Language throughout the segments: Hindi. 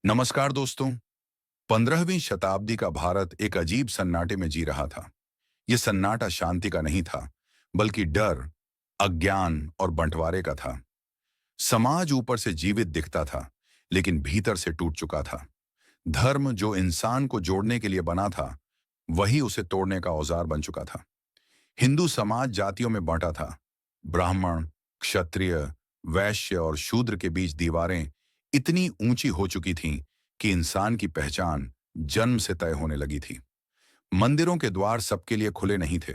नमस्कार दोस्तों। 15वीं शताब्दी का भारत एक अजीब सन्नाटे में जी रहा था। यह सन्नाटा शांति का नहीं था, बल्कि डर, अज्ञान और बंटवारे का था। समाज ऊपर से जीवित दिखता था, लेकिन भीतर से टूट चुका था। धर्म जो इंसान को जोड़ने के लिए बना था, वही उसे तोड़ने का औजार बन चुका था। हिंदू समाज जातियों में बांटा था। ब्राह्मण, क्षत्रिय, वैश्य और शूद्र के बीच दीवारें इतनी ऊंची हो चुकी थीं कि इंसान की पहचान जन्म से तय होने लगी थी। मंदिरों के द्वार सबके लिए खुले नहीं थे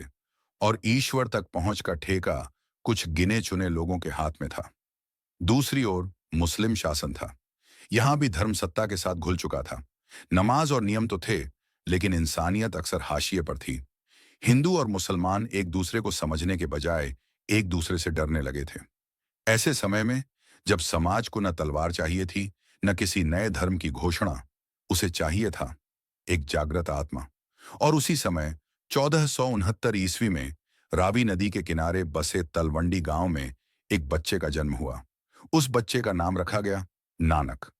और ईश्वर तक पहुंच का ठेका कुछ गिने चुने लोगों के हाथ में था। दूसरी ओर मुस्लिम शासन था। यहां भी धर्म सत्ता के साथ घुल चुका था। नमाज और नियम तो थे, लेकिन इंसानियत अक्सर हाशिए पर थी। हिंदू और मुसलमान एक दूसरे को समझने के बजाय एक दूसरे से डरने लगे थे। ऐसे समय में, जब समाज को न तलवार चाहिए थी, न किसी नए धर्म की घोषणा, उसे चाहिए था एक जागृत आत्मा। और उसी समय 1469 ईस्वी में रावी नदी के किनारे बसे तलवंडी गांव में एक बच्चे का जन्म हुआ। उस बच्चे का नाम रखा गया नानक।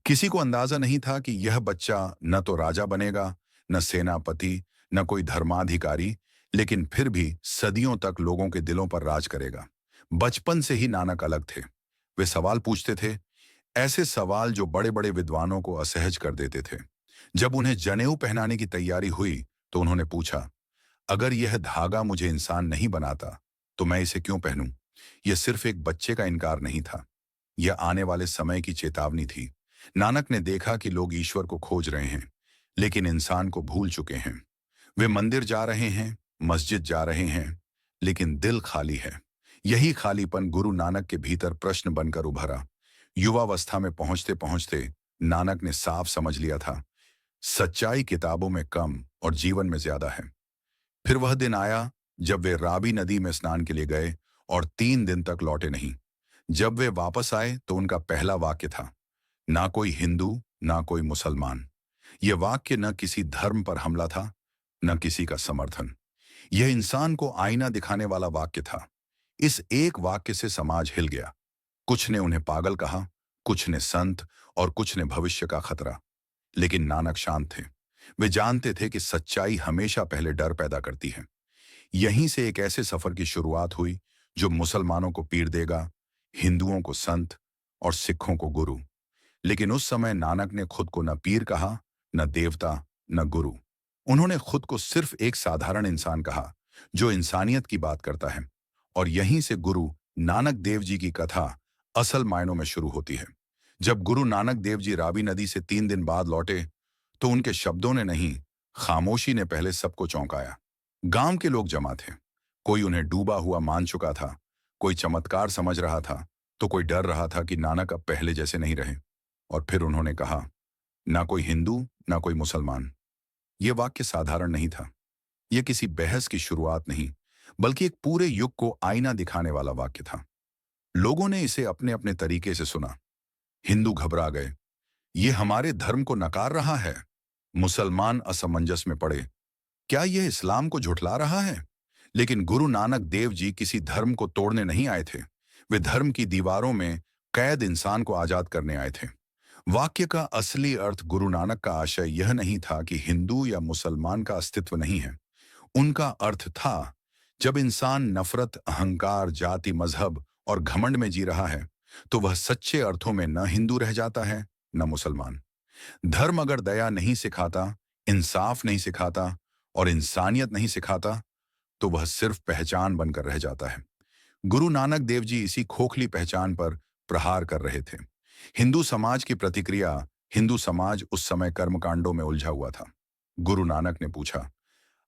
किसी को अंदाजा नहीं था कि यह बच्चा न तो राजा बनेगा, न सेनापति, न कोई धर्माधिकारी, लेकिन फिर भी सदियों तक लोगों के दिलों पर राज करेगा। बचपन से ही नानक अलग थे। वे सवाल पूछते थे, ऐसे सवाल जो बड़े बड़े विद्वानों को असहज कर देते थे। जब उन्हें जनेऊ पहनाने की तैयारी हुई, तो उन्होंने पूछा, अगर यह धागा मुझे इंसान नहीं बनाता, तो मैं इसे क्यों पहनूं? यह सिर्फ एक बच्चे का इनकार नहीं था, यह आने वाले समय की चेतावनी थी। नानक ने देखा कि लोग ईश्वर को खोज रहे हैं, लेकिन इंसान को भूल चुके हैं। वे मंदिर जा रहे हैं, मस्जिद जा रहे हैं, लेकिन दिल खाली है। यही खालीपन गुरु नानक के भीतर प्रश्न बनकर उभरा। युवावस्था में पहुंचते पहुंचते नानक ने साफ समझ लिया था, सच्चाई किताबों में कम और जीवन में ज्यादा है। फिर वह दिन आया जब वे रावी नदी में स्नान के लिए गए और 3 दिन तक लौटे नहीं। जब वे वापस आए तो उनका पहला वाक्य था, ना कोई हिंदू, ना कोई मुसलमान। यह वाक्य न किसी धर्म पर हमला था, न किसी का समर्थन। यह इंसान को आईना दिखाने वाला वाक्य था। इस एक वाक्य से समाज हिल गया। कुछ ने उन्हें पागल कहा, कुछ ने संत, और कुछ ने भविष्य का खतरा। लेकिन नानक शांत थे। वे जानते थे कि सच्चाई हमेशा पहले डर पैदा करती है। यहीं से एक ऐसे सफर की शुरुआत हुई जो मुसलमानों को पीर देगा, हिंदुओं को संत और सिखों को गुरु। लेकिन उस समय नानक ने खुद को न पीर कहा, न देवता, न गुरु। उन्होंने खुद को सिर्फ एक साधारण इंसान कहा, जो इंसानियत की बात करता है। और यहीं से गुरु नानक देव जी की कथा असल मायनों में शुरू होती है। जब गुरु नानक देव जी रावी नदी से 3 दिन बाद लौटे, तो उनके शब्दों ने नहीं, खामोशी ने पहले सबको चौंकाया। गांव के लोग जमा थे। कोई उन्हें डूबा हुआ मान चुका था, कोई चमत्कार समझ रहा था, तो कोई डर रहा था कि नानक अब पहले जैसे नहीं रहे। और फिर उन्होंने कहा, ना कोई हिंदू, ना कोई मुसलमान। यह वाक्य साधारण नहीं था। यह किसी बहस की शुरुआत नहीं, बल्कि एक पूरे युग को आईना दिखाने वाला वाक्य था। लोगों ने इसे अपने अपने तरीके से सुना। हिंदू घबरा गए, ये हमारे धर्म को नकार रहा है। मुसलमान असमंजस में पड़े, क्या यह इस्लाम को झुठला रहा है? लेकिन गुरु नानक देव जी किसी धर्म को तोड़ने नहीं आए थे। वे धर्म की दीवारों में कैद इंसान को आजाद करने आए थे। वाक्य का असली अर्थ गुरु नानक का आशय यह नहीं था कि हिंदू या मुसलमान का अस्तित्व नहीं है। उनका अर्थ था, जब इंसान नफरत, अहंकार, जाति, मजहब और घमंड में जी रहा है, तो वह सच्चे अर्थों में न हिंदू रह जाता है, न मुसलमान। धर्म अगर दया नहीं सिखाता, इंसाफ नहीं सिखाता और इंसानियत नहीं सिखाता, तो वह सिर्फ पहचान बनकर रह जाता है। गुरु नानक देव जी इसी खोखली पहचान पर प्रहार कर रहे थे। हिंदू समाज की प्रतिक्रिया, हिंदू समाज उस समय कर्मकांडों में उलझा हुआ था। गुरु नानक ने पूछा,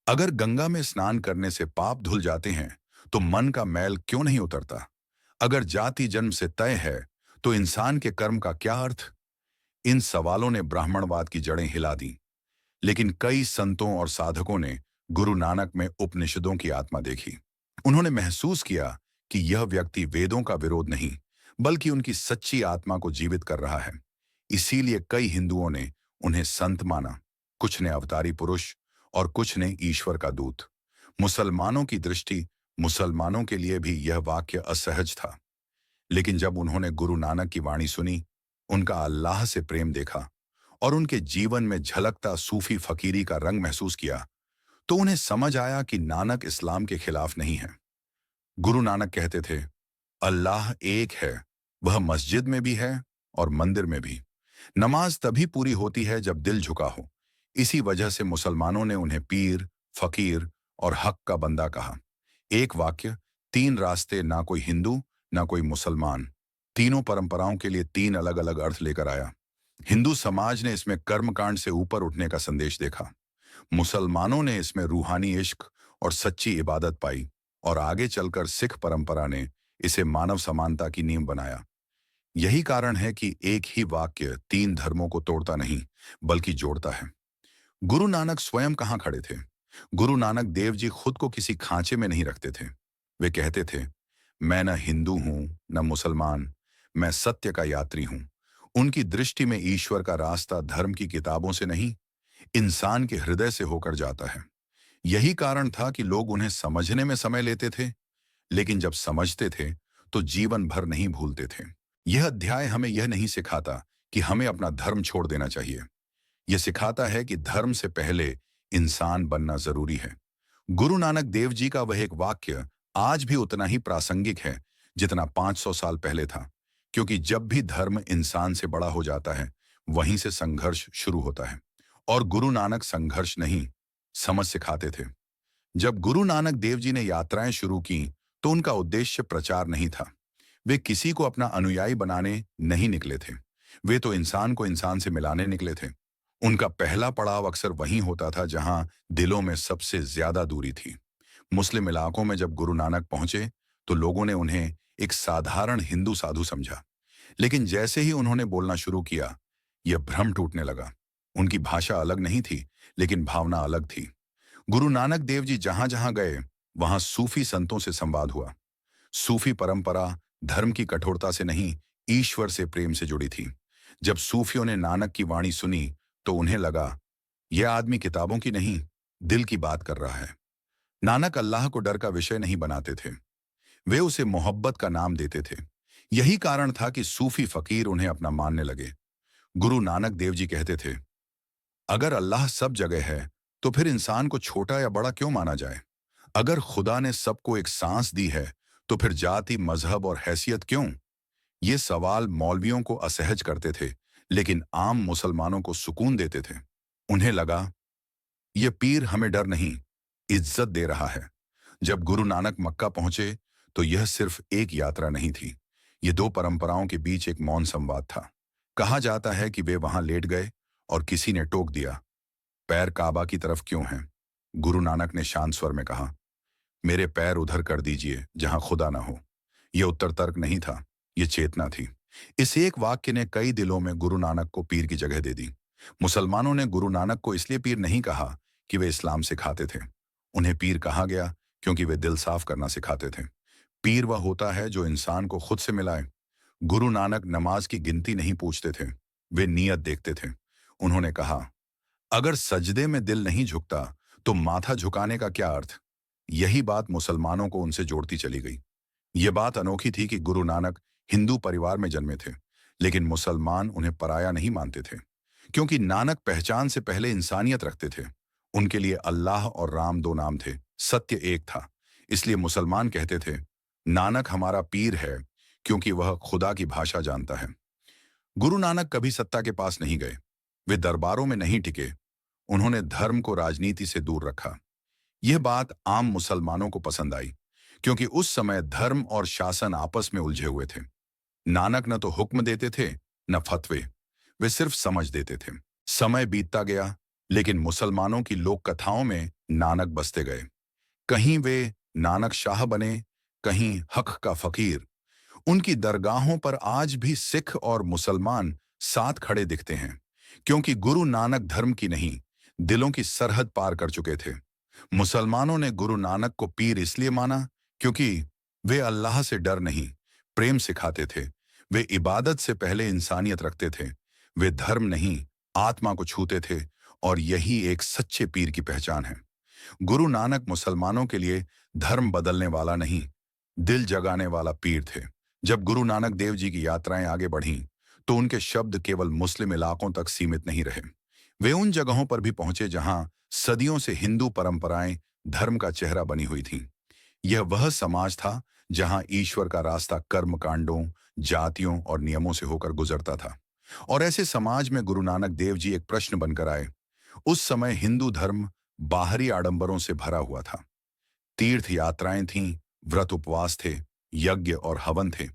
अगर गंगा में स्नान करने से पाप धुल जाते हैं, तो मन का मैल क्यों नहीं उतरता? अगर जाति जन्म से तय है, तो इंसान के कर्म का क्या अर्थ? इन सवालों ने ब्राह्मणवाद की जड़ें हिला दी। लेकिन कई संतों और साधकों ने गुरु नानक में उपनिषदों की आत्मा देखी। उन्होंने महसूस किया कि यह व्यक्ति वेदों का विरोध नहीं, बल्कि उनकी सच्ची आत्मा को जीवित कर रहा है। इसीलिए कई हिंदुओं ने उन्हें संत माना, कुछ ने अवतारी पुरुष और कुछ ने ईश्वर का दूत। मुसलमानों की दृष्टि, मुसलमानों के लिए भी यह वाक्य असहज था। लेकिन जब उन्होंने गुरु नानक की वाणी सुनी, उनका अल्लाह से प्रेम देखा, और उनके जीवन में झलकता सूफी फकीरी का रंग महसूस किया, तो उन्हें समझ आया कि नानक इस्लाम के खिलाफ नहीं है। गुरु नानक कहते थे, अल्लाह एक है, वह मस्जिद में भी है और मंदिर में भी। नमाज तभी पूरी होती है जब दिल झुका हो। इसी वजह से मुसलमानों ने उन्हें पीर, फकीर और हक का बंदा कहा। एक वाक्य, तीन रास्ते, ना कोई हिंदू ना कोई मुसलमान, तीनों परंपराओं के लिए तीन अलग अलग अर्थ लेकर आया। हिंदू समाज ने इसमें कर्मकांड से ऊपर उठने का संदेश देखा, मुसलमानों ने इसमें रूहानी इश्क और सच्ची इबादत पाई, और आगे चलकर सिख परंपरा ने इसे मानव समानता की नींव बनाया। यही कारण है कि एक ही वाक्य तीन धर्मों को तोड़ता नहीं, बल्कि जोड़ता है। गुरु नानक स्वयं कहाँ खड़े थे? गुरु नानक देव जी खुद को किसी खांचे में नहीं रखते थे। वे कहते थे, मैं न हिंदू हूं न मुसलमान, मैं सत्य का यात्री हूं। उनकी दृष्टि में ईश्वर का रास्ता धर्म की किताबों से नहीं, इंसान के हृदय से होकर जाता है। यही कारण था कि लोग उन्हें समझने में समय लेते थे, लेकिन जब समझते थे तो जीवन भर नहीं भूलते थे। यह अध्याय हमें यह नहीं सिखाता कि हमें अपना धर्म छोड़ देना चाहिए। यह सिखाता है कि धर्म से पहले इंसान बनना जरूरी है। गुरु नानक देव जी का वह एक वाक्य आज भी उतना ही प्रासंगिक है जितना 500 साल पहले था, क्योंकि जब भी धर्म इंसान से बड़ा हो जाता है, वहीं से संघर्ष शुरू होता है। और गुरु नानक संघर्ष नहीं, समझ सिखाते थे। जब गुरु नानक देव जी ने यात्राएं शुरू की, तो उनका उद्देश्य प्रचार नहीं था। वे किसी को अपना अनुयायी बनाने नहीं निकले थे। वे तो इंसान को इंसान से मिलाने निकले थे। उनका पहला पड़ाव अक्सर वहीं होता था जहां दिलों में सबसे ज्यादा दूरी थी। मुस्लिम इलाकों में जब गुरु नानक पहुंचे, तो लोगों ने उन्हें एक साधारण हिंदू साधु समझा। लेकिन जैसे ही उन्होंने बोलना शुरू किया, यह भ्रम टूटने लगा। उनकी भाषा अलग नहीं थी, लेकिन भावना अलग थी। गुरु नानक देव जी जहां जहां गए, वहां सूफी संतों से संवाद हुआ। सूफी परंपरा धर्म की कठोरता से नहीं, ईश्वर से प्रेम से जुड़ी थी। जब सूफियों ने नानक की वाणी सुनी, तो उन्हें लगा, यह आदमी किताबों की नहीं, दिल की बात कर रहा है। नानक अल्लाह को डर का विषय नहीं बनाते थे, वे उसे मोहब्बत का नाम देते थे। यही कारण था कि सूफी फकीर उन्हें अपना मानने लगे। गुरु नानक देव जी कहते थे, अगर अल्लाह सब जगह है, तो फिर इंसान को छोटा या बड़ा क्यों माना जाए? अगर खुदा ने सबको एक सांस दी है, तो फिर जाति, मजहब और हैसियत क्यों? ये सवाल मौलवियों को असहज करते थे, लेकिन आम मुसलमानों को सुकून देते थे। उन्हें लगा, ये पीर हमें डर नहीं, इज्जत दे रहा है। जब गुरु नानक मक्का पहुंचे, तो यह सिर्फ एक यात्रा नहीं थी, ये दो परंपराओं के बीच एक मौन संवाद था। कहा जाता है कि वे वहां लेट गए और किसी ने टोक दिया, पैर काबा की तरफ क्यों हैं? गुरु नानक ने शांत स्वर में कहा, मेरे पैर उधर कर दीजिए जहां खुदा ना हो। यह उत्तर तर्क नहीं था, यह चेतना थी। इस एक वाक्य ने कई दिलों में गुरु नानक को पीर की जगह दे दी। मुसलमानों ने गुरु नानक को इसलिए पीर नहीं कहा कि वे इस्लाम सिखाते थे। उन्हें पीर कहा गया क्योंकि वे दिल साफ करना सिखाते थे। पीर वह होता है जो इंसान को खुद से मिलाए। गुरु नानक नमाज की गिनती नहीं पूछते थे, वे नीयत देखते थे। उन्होंने कहा, अगर सजदे में दिल नहीं झुकता, तो माथा झुकाने का क्या अर्थ? यही बात मुसलमानों को उनसे जोड़ती चली गई। यह बात अनोखी थी कि गुरु नानक हिंदू परिवार में जन्मे थे, लेकिन मुसलमान उन्हें पराया नहीं मानते थे, क्योंकि नानक पहचान से पहले इंसानियत रखते थे। उनके लिए अल्लाह और राम दो नाम थे, सत्य एक था। इसलिए मुसलमान कहते थे, नानक हमारा पीर है, क्योंकि वह खुदा की भाषा जानता है। गुरु नानक कभी सत्ता के पास नहीं गए, वे दरबारों में नहीं टिके। उन्होंने धर्म को राजनीति से दूर रखा। यह बात आम मुसलमानों को पसंद आई, क्योंकि उस समय धर्म और शासन आपस में उलझे हुए थे। नानक न तो हुक्म देते थे, न फतवे, वे सिर्फ समझ देते थे। समय बीतता गया, लेकिन मुसलमानों की लोक कथाओं में नानक बसते गए। कहीं वे नानक शाह बने, कहीं हक का फकीर। उनकी दरगाहों पर आज भी सिख और मुसलमान साथ खड़े दिखते हैं, क्योंकि गुरु नानक धर्म की नहीं, दिलों की सरहद पार कर चुके थे। मुसलमानों ने गुरु नानक को पीर इसलिए माना क्योंकि वे अल्लाह से डर नहीं, प्रेम सिखाते थे। वे इबादत से पहले इंसानियत रखते थे। वे धर्म नहीं, आत्मा को छूते थे, और यही एक सच्चे पीर की पहचान है। गुरु नानक मुसलमानों के लिए धर्म बदलने वाला नहीं, दिल जगाने वाला पीर थे। जब गुरु नानक देव जी की यात्राएं आगे बढ़ीं, तो उनके शब्द केवल मुस्लिम इलाकों तक सीमित नहीं रहे। वे उन जगहों पर भी पहुंचे जहां सदियों से हिंदू परंपराएं धर्म का चेहरा बनी हुई थीं। यह वह समाज था जहां ईश्वर का रास्ता कर्म कांडों, जातियों और नियमों से होकर गुजरता था। और ऐसे समाज में गुरु नानक देव जी एक प्रश्न बनकर आए। उस समय हिंदू धर्म बाहरी आडंबरों से भरा हुआ था। तीर्थ यात्राएं थीं, व्रत उपवास थे, यज्ञ और हवन थे।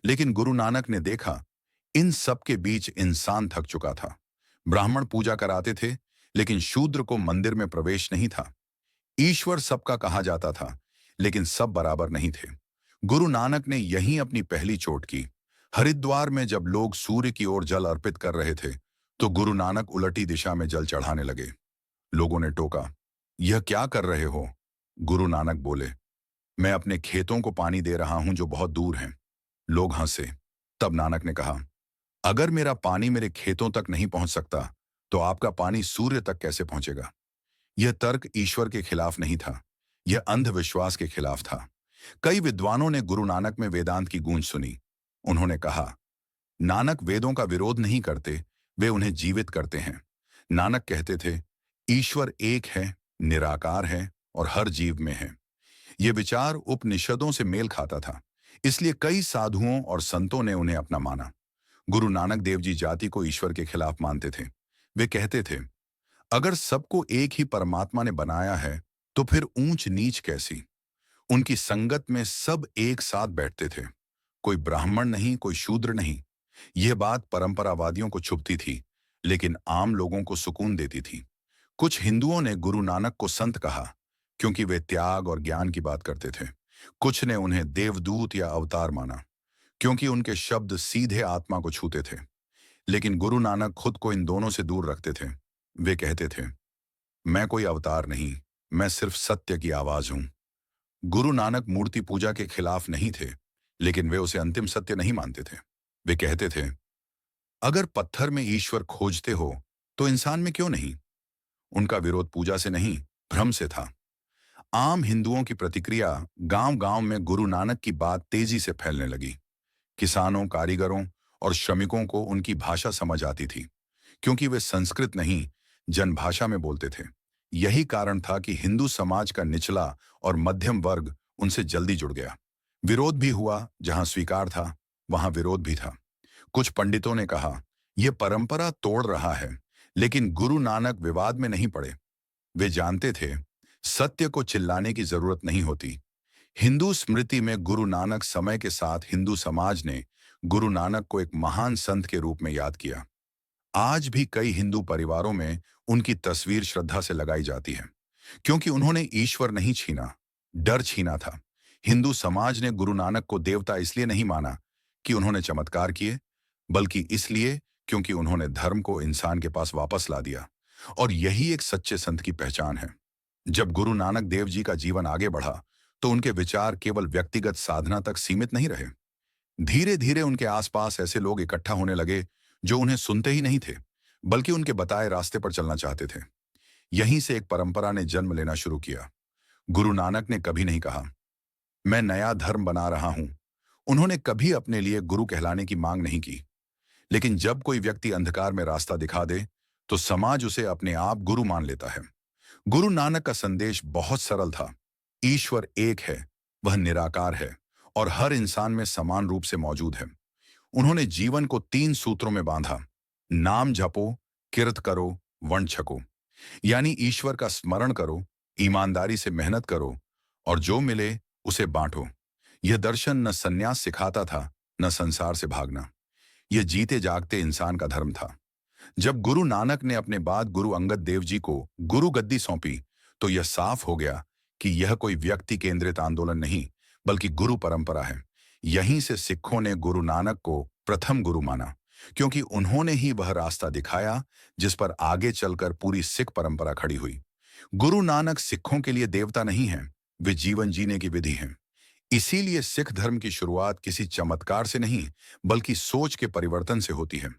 लेकिन गुरु नानक ने देखा, इन सब के बीच इंसान थक चुका था। ब्राह्मण पूजा कराते थे, लेकिन शूद्र को मंदिर में प्रवेश नहीं था। ईश्वर सबका कहा जाता था, लेकिन सब बराबर नहीं थे। गुरु नानक ने यहीं अपनी पहली चोट की। हरिद्वार में जब लोग सूर्य की ओर जल अर्पित कर रहे थे, तो गुरु नानक उलटी दिशा में जल चढ़ाने लगे। लोगों ने टोका, यह क्या कर रहे हो? गुरु नानक बोले, मैं अपने खेतों को पानी दे रहा हूं जो बहुत दूर हैं। लोग हंसे। तब नानक ने कहा, अगर मेरा पानी मेरे खेतों तक नहीं पहुंच सकता, तो आपका पानी सूर्य तक कैसे पहुंचेगा? यह तर्क ईश्वर के खिलाफ नहीं था, यह अंधविश्वास के खिलाफ था। कई विद्वानों ने गुरु नानक में वेदांत की गूंज सुनी। उन्होंने कहा, नानक वेदों का विरोध नहीं करते, वे उन्हें जीवित करते हैं। नानक कहते थे, ईश्वर एक है, निराकार है और हर जीव में है। यह विचार उपनिषदों से मेल खाता था, इसलिए कई साधुओं और संतों ने उन्हें अपना माना। गुरु नानक देव जी जाति को ईश्वर के खिलाफ मानते थे। वे कहते थे, अगर सबको एक ही परमात्मा ने बनाया है, तो फिर ऊंच नीच कैसी? उनकी संगत में सब एक साथ बैठते थे। कोई ब्राह्मण नहीं, कोई शूद्र नहीं। यह बात परंपरावादियों को चुभती थी, लेकिन आम लोगों को सुकून देती थी। कुछ हिंदुओं ने गुरु नानक को संत कहा, क्योंकि वे त्याग और ज्ञान की बात करते थे। कुछ ने उन्हें देवदूत या अवतार माना, क्योंकि उनके शब्द सीधे आत्मा को छूते थे। लेकिन गुरु नानक खुद को इन दोनों से दूर रखते थे। वे कहते थे, मैं कोई अवतार नहीं, मैं सिर्फ सत्य की आवाज हूं। गुरु नानक मूर्ति पूजा के खिलाफ नहीं थे, लेकिन वे उसे अंतिम सत्य नहीं मानते थे। वे कहते थे, अगर पत्थर में ईश्वर खोजते हो, तो इंसान में क्यों नहीं? उनका विरोध पूजा से नहीं, भ्रम से था। आम हिंदुओं की प्रतिक्रिया गांव-गांव में गुरु नानक की बात तेजी से फैलने लगी। किसानों, कारीगरों और श्रमिकों को उनकी भाषा समझ आती थी, क्योंकि वे संस्कृत नहीं, जनभाषा में बोलते थे। यही कारण था कि हिंदू समाज का निचला और मध्यम वर्ग उनसे जल्दी जुड़ गया। विरोध भी हुआ, जहां स्वीकार था, वहां विरोध भी था। कुछ पंडितों ने कहा, यह परंपरा तोड़ रहा है, लेकिन गुरु नानक विवाद में नहीं पड़े। वे जानते थे, सत्य को चिल्लाने की जरूरत नहीं होती। हिंदू स्मृति में गुरु नानक समय के साथ हिंदू समाज ने गुरु नानक को एक महान संत के रूप में याद किया। आज भी कई हिंदू परिवारों में उनकी तस्वीर श्रद्धा से लगाई जाती है, क्योंकि उन्होंने ईश्वर नहीं छीना, डर छीना था। हिंदू समाज ने गुरु नानक को देवता इसलिए नहीं माना कि उन्होंने चमत्कार किए, बल्कि इसलिए क्योंकि उन्होंने धर्म को इंसान के पास वापस ला दिया। और यही एक सच्चे संत की पहचान है। जब गुरु नानक देव जी का जीवन आगे बढ़ा, तो उनके विचार केवल व्यक्तिगत साधना तक सीमित नहीं रहे। धीरे धीरे उनके आसपास ऐसे लोग इकट्ठा होने लगे जो उन्हें सुनते ही नहीं थे, बल्कि उनके बताए रास्ते पर चलना चाहते थे। यहीं से एक परंपरा ने जन्म लेना शुरू किया। गुरु नानक ने कभी नहीं कहा, मैं नया धर्म बना रहा हूं। उन्होंने कभी अपने लिए गुरु कहलाने की मांग नहीं की। लेकिन जब कोई व्यक्ति अंधकार में रास्ता दिखा दे, तो समाज उसे अपने आप गुरु मान लेता है। गुरु नानक का संदेश बहुत सरल था। ईश्वर एक है, वह निराकार है और हर इंसान में समान रूप से मौजूद है। उन्होंने जीवन को 3 सूत्रों में बांधा। नाम जपो, किरत करो, वंड छको। यानी ईश्वर का स्मरण करो, ईमानदारी से मेहनत करो और जो मिले उसे बांटो। यह दर्शन न सन्यास सिखाता था, न संसार से भागना। यह जीते जागते इंसान का धर्म था। जब गुरु नानक ने अपने बाद गुरु अंगद देव जी को गुरु गद्दी सौंपी, तो यह साफ हो गया कि यह कोई व्यक्ति केंद्रित आंदोलन नहीं, बल्कि गुरु परंपरा है। यहीं से सिखों ने गुरु नानक को प्रथम गुरु माना, क्योंकि उन्होंने ही वह रास्ता दिखाया जिस पर आगे चलकर पूरी सिख परंपरा खड़ी हुई। गुरु नानक सिखों के लिए देवता नहीं हैं, वे जीवन जीने की विधि हैं। इसीलिए सिख धर्म की शुरुआत किसी चमत्कार से नहीं, बल्कि सोच के परिवर्तन से होती है।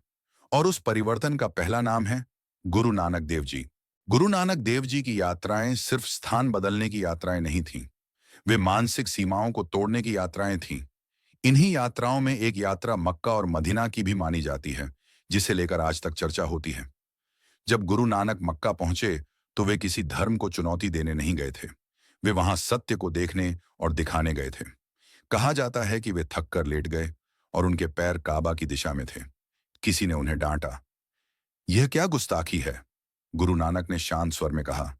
और उस परिवर्तन का पहला नाम है गुरु नानक देव जी। गुरु नानक देव जी की यात्राएं सिर्फ स्थान बदलने की यात्राएं नहीं थीं, वे मानसिक सीमाओं को तोड़ने की यात्राएं थीं। इन्हीं यात्राओं में एक यात्रा मक्का और मदीना की भी मानी जाती है, जिसे लेकर आज तक चर्चा होती है। जब गुरु नानक मक्का पहुंचे तो वे किसी धर्म को चुनौती देने नहीं गए थे। वे वहां सत्य को देखने और दिखाने गए थे। कहा जाता है कि वे थक कर लेट गए और उनके पैर काबा की दिशा में थे। किसी ने उन्हें डांटा, यह क्या गुस्ताखी है? गुरु नानक ने शांत स्वर में कहा,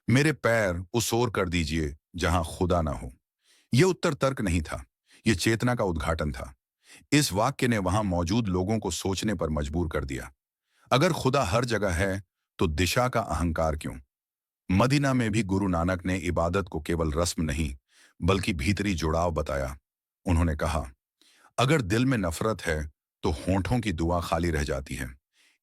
मेरे पैर उस ओर कर दीजिए जहां खुदा ना हो। यह उत्तर तर्क नहीं था, यह चेतना का उद्घाटन था। इस वाक्य ने वहां मौजूद लोगों को सोचने पर मजबूर कर दिया। अगर खुदा हर जगह है तो दिशा का अहंकार क्यों? मदीना में भी गुरु नानक ने इबादत को केवल रस्म नहीं बल्कि भीतरी जुड़ाव बताया। उन्होंने कहा, अगर दिल में नफरत है तो होंठों की दुआ खाली रह जाती है।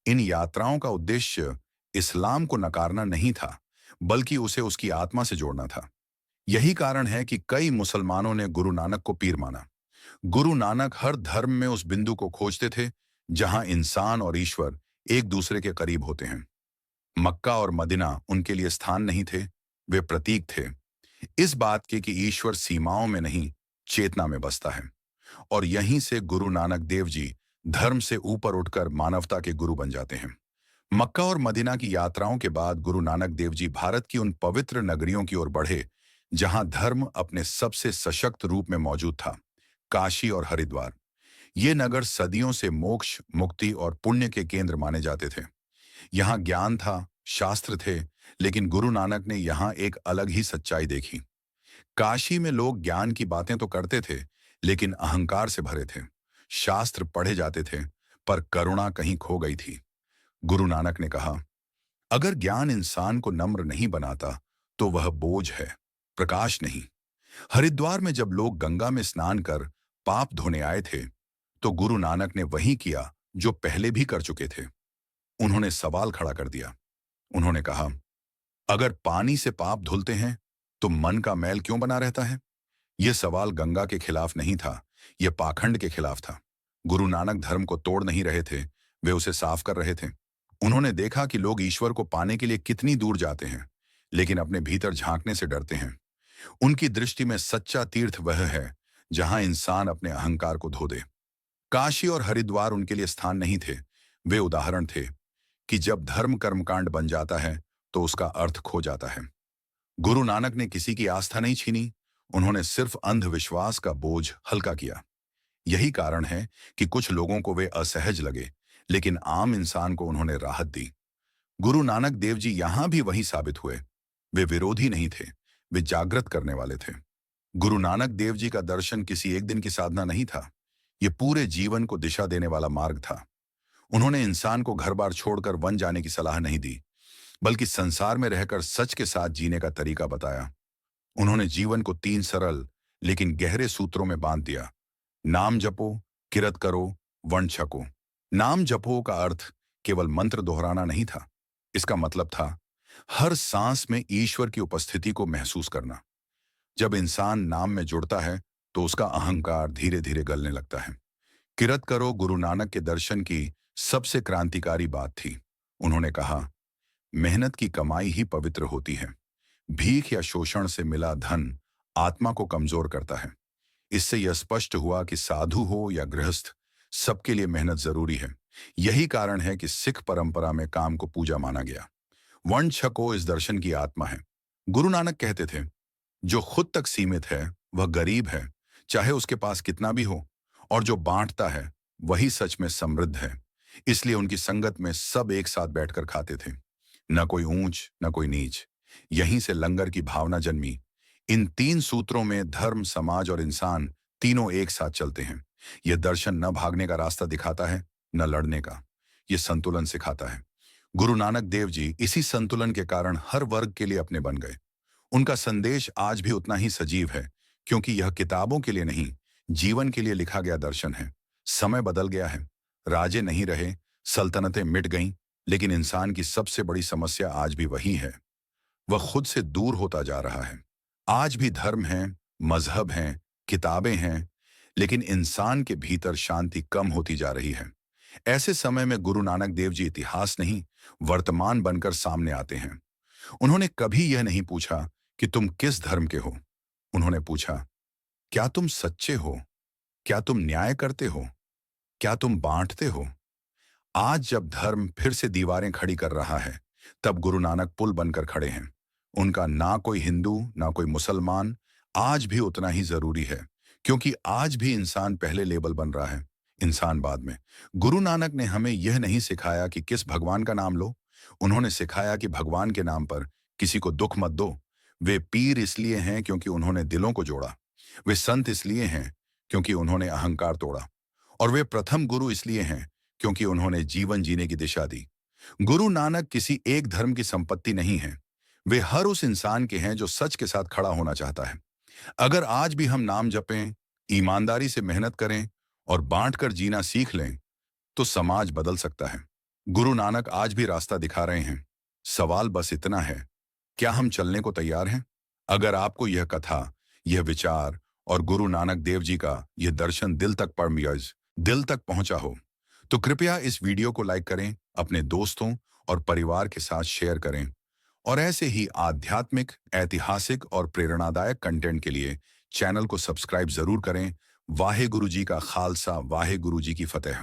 इन यात्राओं का उद्देश्य इस्लाम को नकारना नहीं था, बल्कि उसे उसकी आत्मा से जोड़ना था। यही कारण है कि कई मुसलमानों ने गुरु नानक को पीर माना। गुरु नानक हर धर्म में उस बिंदु को खोजते थे जहां इंसान और ईश्वर एक दूसरे के करीब होते हैं। मक्का और मदीना उनके लिए स्थान नहीं थे, वे प्रतीक थे इस बात के कि ईश्वर सीमाओं में नहीं, चेतना में बसता है। और यहीं से गुरु नानक देव जी धर्म से ऊपर उठकर मानवता के गुरु बन जाते हैं। मक्का और मदीना की यात्राओं के बाद गुरु नानक देव जी भारत की उन पवित्र नगरियों की ओर बढ़े जहां धर्म अपने सबसे सशक्त रूप में मौजूद था, काशी और हरिद्वार। ये नगर सदियों से मोक्ष, मुक्ति और पुण्य के केंद्र माने जाते थे। यहाँ ज्ञान था, शास्त्र थे, लेकिन गुरु नानक ने यहाँ एक अलग ही सच्चाई देखी। काशी में लोग ज्ञान की बातें तो करते थे, लेकिन अहंकार से भरे थे। शास्त्र पढ़े जाते थे, पर करुणा कहीं खो गई थी। गुरु नानक ने कहा, अगर ज्ञान इंसान को नम्र नहीं बनाता, तो वह बोझ है, प्रकाश नहीं। हरिद्वार में जब लोग गंगा में स्नान कर पाप धोने आए थे, तो गुरु नानक ने वही किया जो पहले भी कर चुके थे। उन्होंने सवाल खड़ा कर दिया। उन्होंने कहा, अगर पानी से पाप धुलते हैं, तो मन का मैल क्यों बना रहता है? यह सवाल गंगा के खिलाफ नहीं था, यह पाखंड के खिलाफ था। गुरु नानक धर्म को तोड़ नहीं रहे थे, वे उसे साफ कर रहे थे। उन्होंने देखा कि लोग ईश्वर को पाने के लिए कितनी दूर जाते हैं, लेकिन अपने भीतर झांकने से डरते हैं। उनकी दृष्टि में सच्चा तीर्थ वह है जहां इंसान अपने अहंकार को धो दे। काशी और हरिद्वार उनके लिए स्थान नहीं थे, वे उदाहरण थे कि जब धर्म कर्मकांड बन जाता है तो उसका अर्थ खो जाता है। गुरु नानक ने किसी की आस्था नहीं छीनी, उन्होंने सिर्फ अंधविश्वास का बोझ हल्का किया। यही कारण है कि कुछ लोगों को वे असहज लगे, लेकिन आम इंसान को उन्होंने राहत दी। गुरु नानक देव जी यहां भी वही साबित हुए। वे विरोधी नहीं थे, वे जागृत करने वाले थे। गुरु नानक देव जी का दर्शन किसी एक दिन की साधना नहीं था, ये पूरे जीवन को दिशा देने वाला मार्ग था। उन्होंने इंसान को घर बार छोड़कर वन जाने की सलाह नहीं दी, बल्कि संसार में रहकर सच के साथ जीने का तरीका बताया। उन्होंने जीवन को 3 सरल लेकिन गहरे सूत्रों में बांध दिया। नाम जपो, किरत करो, वर्ण छको। नाम जपो का अर्थ केवल मंत्र दोहराना नहीं था। इसका मतलब था हर सांस में ईश्वर की उपस्थिति को महसूस करना। जब इंसान नाम में जुड़ता है तो उसका अहंकार धीरे धीरे गलने लगता है। किरत करो गुरु नानक के दर्शन की सबसे क्रांतिकारी बात थी। उन्होंने कहा, मेहनत की कमाई ही पवित्र होती है। भीख या शोषण से मिला धन आत्मा को कमजोर करता है। इससे यह स्पष्ट हुआ कि साधु हो या गृहस्थ, सबके लिए मेहनत जरूरी है। यही कारण है कि सिख परंपरा में काम को पूजा माना गया। वर्ण छको इस दर्शन की आत्मा है। गुरु नानक कहते थे, जो खुद तक सीमित है वह गरीब है, चाहे उसके पास कितना भी हो, और जो बांटता है वही सच में समृद्ध है। इसलिए उनकी संगत में सब एक साथ बैठकर खाते थे, न कोई ऊंच न कोई नीच। यहीं से लंगर की भावना जन्मी। इन 3 सूत्रों में धर्म, समाज और इंसान तीनों एक साथ चलते हैं। यह दर्शन न भागने का रास्ता दिखाता है, न लड़ने का। यह संतुलन सिखाता है। गुरु नानक देव जी इसी संतुलन के कारण हर वर्ग के लिए अपने बन गए। उनका संदेश आज भी उतना ही सजीव है, क्योंकि यह किताबों के लिए नहीं, जीवन के लिए लिखा गया दर्शन है। समय बदल गया है, राजे नहीं रहे, सल्तनतें मिट गईं, लेकिन इंसान की सबसे बड़ी समस्या आज भी वही है। वह खुद से दूर होता जा रहा है। आज भी धर्म है, मजहब हैं, किताबें हैं, लेकिन इंसान के भीतर शांति कम होती जा रही है। ऐसे समय में गुरु नानक देव जी इतिहास नहीं, वर्तमान बनकर सामने आते हैं। उन्होंने कभी यह नहीं पूछा कि तुम किस धर्म के हो। उन्होंने पूछा, क्या तुम सच्चे हो? क्या तुम न्याय करते हो? क्या तुम बांटते हो? आज जब धर्म फिर से दीवारें खड़ी कर रहा है, तब गुरु नानक पुल बनकर खड़े हैं। उनका ना कोई हिंदू, ना कोई मुसलमान आज भी उतना ही जरूरी है, क्योंकि आज भी इंसान पहले लेबल बन रहा है, इंसान बाद में। गुरु नानक ने हमें यह नहीं सिखाया कि किस भगवान का नाम लो। उन्होंने सिखाया कि भगवान के नाम पर किसी को दुख मत दो। वे पीर इसलिए हैं क्योंकि उन्होंने दिलों को जोड़ा। वे संत इसलिए हैं क्योंकि उन्होंने अहंकार तोड़ा। और वे प्रथम गुरु इसलिए हैं क्योंकि उन्होंने जीवन जीने की दिशा दी। गुरु नानक किसी एक धर्म की संपत्ति नहीं है। वे हर उस इंसान के हैं जो सच के साथ खड़ा होना चाहता है। अगर आज भी हम नाम जपें, ईमानदारी से मेहनत करें और बांटकर जीना सीख लें, तो समाज बदल सकता है। गुरु नानक आज भी रास्ता दिखा रहे हैं। सवाल बस इतना है, क्या हम चलने को तैयार हैं? अगर आपको यह कथा, यह विचार और गुरु नानक देव जी का यह दर्शन दिल तक पहुंचा हो, तो कृपया इस वीडियो को लाइक करें, अपने दोस्तों और परिवार के साथ शेयर करें और ऐसे ही आध्यात्मिक, ऐतिहासिक और प्रेरणादायक कंटेंट के लिए चैनल को सब्सक्राइब जरूर करें। वाहे गुरु जी का खालसा, वाहे गुरु जी की फतेह।